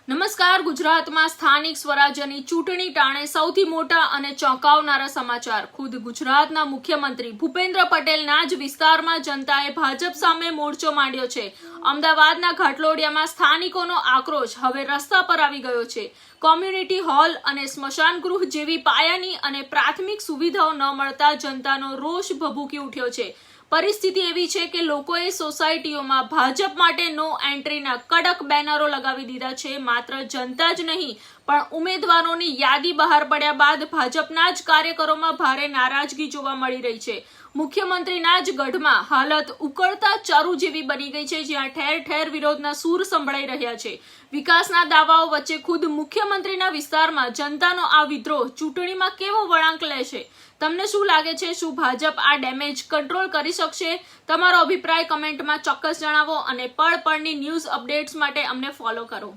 નમસ્કાર. ગુજરાતમાં સ્થાનિક સ્વરાજ્યની ચૂંટણી ટાણે સૌથી મોટા અને ચોંકાવનારા સમાચાર. ખુદ ગુજરાતના મુખ્યમંત્રી ભૂપેન્દ્ર પટેલના જ વિસ્તારમાં જનતાએ ભાજપ સામે મોરચો માંડ્યો છે. અમદાવાદના ઘાટલોડિયામાં સ્થાનિકોનો આક્રોશ હવે રસ્તા પર આવી ગયો છે. કોમ્યુનિટી હોલ અને સ્મશાન ગૃહ જેવી પાયાની અને પ્રાથમિક સુવિધાઓ ન મળતા જનતાનો રોષ ભભૂકી ઉઠ્યો છે. પરિસ્થિતિ એવી છે કે લોકોએ સોસાયટીઓમાં ભાજપ માટે નો એન્ટ્રીના કડક બેનરો લગાવી દીધા છે. માત્ર જનતા જ નહીં પણ ઉમેદવારોની યાદી બહાર પડ્યા બાદ ભાજપના જ કાર્યકરોમાં ભારે નારાજગી જોવા મળી રહી છે. મુખ્યમંત્રીના જ ગઢમાં હાલત ઉકળતા ચારુ જેવી બની ગઈ છે, જ્યાં ઠેર ઠેર વિરોધના સૂર સંભળાઈ રહ્યા છે. વિકાસના દાવાઓ વચ્ચે ખુદ મુખ્યમંત્રીના વિસ્તારમાં જનતાનો આ વિદ્રોહ ચૂંટણીમાં કેવો વળાંક લેશે? તમને શું લાગે છે? શું ભાજપ આ ડેમેજ કંટ્રોલ કરી શકશે? તમારો અભિપ્રાય કમેન્ટમાં ચોક્કસ જણાવો અને પળની ન્યૂઝ અપડેટ્સ માટે અમને ફોલો કરો.